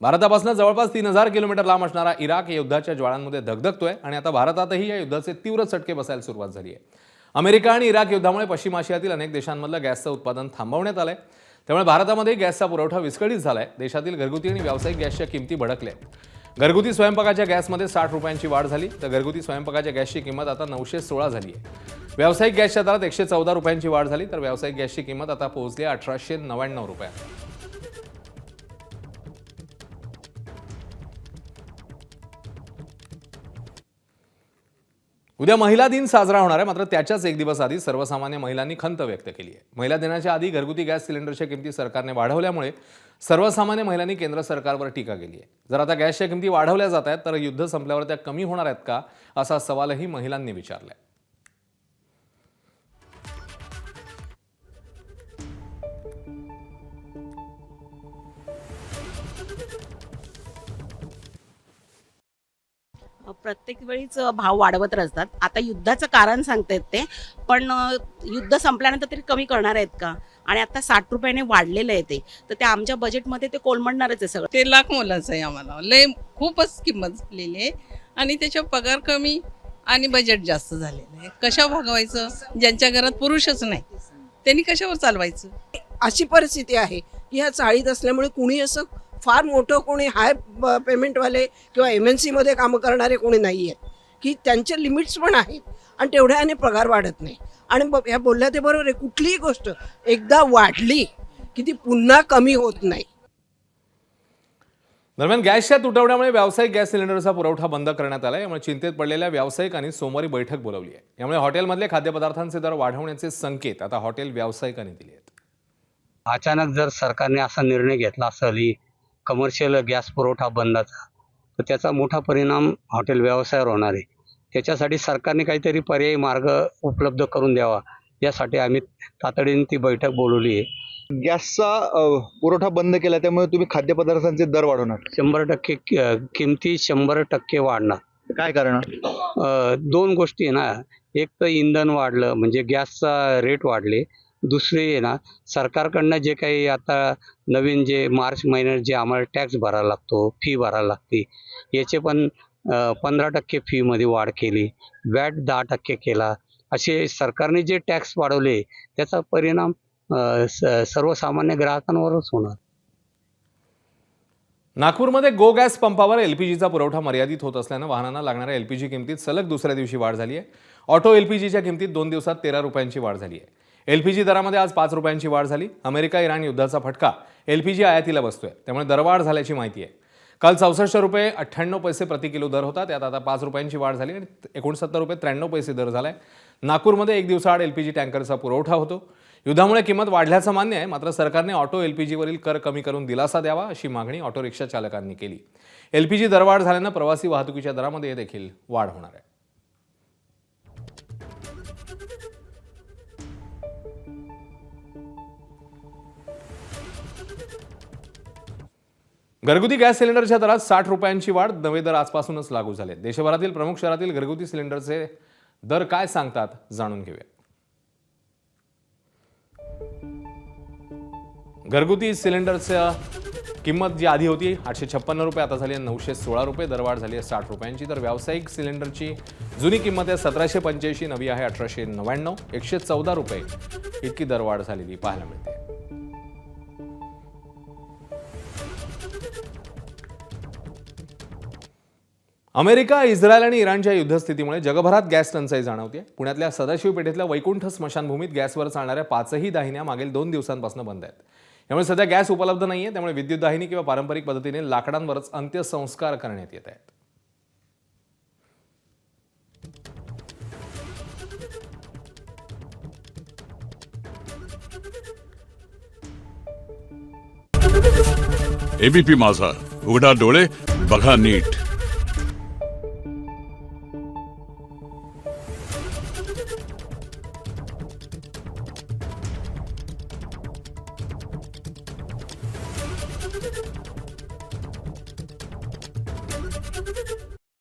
भारतापासून जवळपास 3000 किलोमीटर लांब असणारा इराक युद्धाच्या ज्वाळांमध्ये धगधगतोय आणि आता भारतातही या युद्धाचे तीव्र चटके बसायला सुरुवात झाली आहे। अमेरिका आणि इराक युद्धामुळे पश्चिम आशियातील अनेक देशांमधलं गॅसचं उत्पादन थांबवण्यात आलंय। त्यामुळे भारतामध्ये गॅसचा पुरवठा विस्कळीत झालाय। देशातील घरगुती आणि व्यावसायिक गॅसच्या किमती भडकल्या। घरगुती स्वयंपाकाच्या गॅसमध्ये 60 रुपयांची वाढ झाली, तर घरगुती स्वयंपाकाच्या गॅसची किंमत आता 916 झाली आहे। व्यावसायिक गॅसच्या दरात 114 रुपयांची वाढ झाली, तर व्यावसायिक गॅसची किंमत आता पोहोचली 1899 रुपयांना। उद्या महिला दिन साजरा होणार आहे, मात्र त्याच्याच एक दिवस आधी सर्वसामान्य महिलांनी खंत व्यक्त केली आहे। महिला दिनाच्या आधी घरगुती गॅस सिलेंडरच्या किमती सरकारने वाढवल्यामुळे सर्वसामान्य महिलांनी केंद्र सरकारवर टीका केली आहे। जर आता गॅसच्या किमती वाढवल्या जात आहेत तर युद्ध संपल्यावर त्या कमी होणार आहेत का, असा सवालही महिलांनी विचारलाय। प्रत्येक वेळीच भाव वाढवत असतात। आता युद्धाचं कारण सांगतायत ते, पण युद्ध संपल्यानंतर तरी कमी करणार आहेत का? आणि आता 60 रुपयाने वाढलेलं आहे ते, तर ते आमच्या बजेटमध्ये ते कोलमडणारच आहे सगळं। ते लाख मोलाचं आहे, आम्हाला लय खूपच किंमत झालेली आहे आणि त्याच्या पगार कमी आणि बजेट जास्त झालेलं आहे। कशा भागवायचं? ज्यांच्या घरात पुरुषच नाही त्यांनी कशावर चालवायचं? अशी परिस्थिती आहे की ह्या चाळीत असल्यामुळे कुणी असं फार मोठं कोणी हाय पेमेंटवाले किंवा MNC मध्ये कामं करणारे कोणी नाही आहेत की त्यांचे लिमिट्स पण आहेत आणि तेवढ्याने पगार वाढत नाही। आणि ह्या बोलल्या ते बरोबर आहे, कुठलीही गोष्ट एकदा वाढली की ती पुन्हा कमी होत नाही। दरम्यान गॅसच्या तुटवड्यामुळे व्यावसायिक गॅस सिलेंडरचा पुरवठा बंद करण्यात आला। यामुळे चिंतेत पडलेल्या व्यावसायिकांनी सोमवारी बैठक बोलावली आहे। यामुळे हॉटेलमधले खाद्यपदार्थांचे दर वाढवण्याचे संकेत आता हॉटेल व्यावसायिकांनी दिले आहेत। अचानक जर सरकारने असा निर्णय घेतला असेल कमर्शियल गॅस पुरवठा बंदचा, तर त्याचा मोठा परिणाम हॉटेल व्यवसायावर होणार आहे। त्याच्यासाठी सरकारने काहीतरी पर्यायी मार्ग उपलब्ध करून द्यावा, यासाठी आम्ही तातडीने ती बैठक बोलवली आहे। गॅसचा पुरवठा बंद केला त्यामुळे तुम्ही खाद्यपदार्थांचे दर वाढवणार? 100% किमती 100% वाढणार। काय कारण? दोन गोष्टी आहे ना, एक तर इंधन वाढलं म्हणजे गॅसचा रेट वाढले, दुसरी आहे ना सरकारकडनं जे काही आता नवीन जे मार्च महिन्यात जे आम्हाला टॅक्स भरायला लागतो, फी भरायला लागते, याचे पण 15% फीमध्ये वाढ केली, वॅट 10% केला। असे सरकारने जे टॅक्स वाढवले त्याचा परिणाम सर्वसामान्य ग्राहकांवरच होणार। नागपूरमध्ये गो गॅस पंपावर LPGचा पुरवठा मर्यादित होत असल्यानं वाहनांना लागणाऱ्या LPG किमतीत सलग दुसऱ्या दिवशी वाढ झाली आहे। ऑटो LPGच्या किमतीत 2 दिवसात 13 रुपयांची वाढ झाली आहे। LPG दरामध्ये आज 5 रुपयांची वाढ झाली। अमेरिका इराण युद्धाचा फटका LPG आयातीला बसतोय, त्यामुळे दरवाढ झाल्याची माहिती आहे। काल 64 रुपये 98 पैसे प्रति किलो दर होता, त्यात आता 5 रुपयांची वाढ झाली आणि 69 रुपये 93 पैसे दर झालाय। नागपूरमध्ये एक दिवसाआड LPG टँकरचा पुरवठा होतो। युद्धामुळे किंमत वाढल्याचं मान्य आहे, मात्र सरकारने ऑटो LPGवरील कर कमी करून दिलासा द्यावा अशी मागणी ऑटो रिक्षा चालकांनी केली। LPG दरवाढ झाल्यानं प्रवासी वाहतुकीच्या दरामध्ये देखील वाढ होणार आहे। घरगुती गॅस सिलेंडरच्या दरात 60 रुपयांची वाढ, नवे दर आजपासूनच लागू झाले। देशभरातील प्रमुख शहरातील घरगुती सिलेंडरचे दर काय सांगतात जाणून घेऊया। घरगुती सिलेंडरच्या किंमत जी आधी होती 856 रुपये, आता झाली आहे 916 रुपये, दरवाढ झाली आहे 60 रुपयांची। तर व्यावसायिक सिलेंडरची जुनी किंमत आहे 1785, नवी आहे 1899, 114 रुपये इतकी दरवाढ झालेली पाहायला मिळते। अमेरिका, इस्रायल आणि इराणच्या युद्धस्थितीमुळे जगभरात गॅस टंचाई जाणवते। पुण्यातल्या सदाशिव पेठेतल्या वैकुंठ स्मशानभूमीत गॅसवर चालणाऱ्या 5ही दाहिन्या मागील 2 दिवसांपासून बंद आहेत। यामुळे सध्या गॅस उपलब्ध नाहीये, त्यामुळे विद्युत दाहिनी किंवा पारंपरिक पद्धतीने लाकडांवरच अंत्यसंस्कार करण्यात येत आहेत। ABP माझा, उघडा डोळे बघा नीट।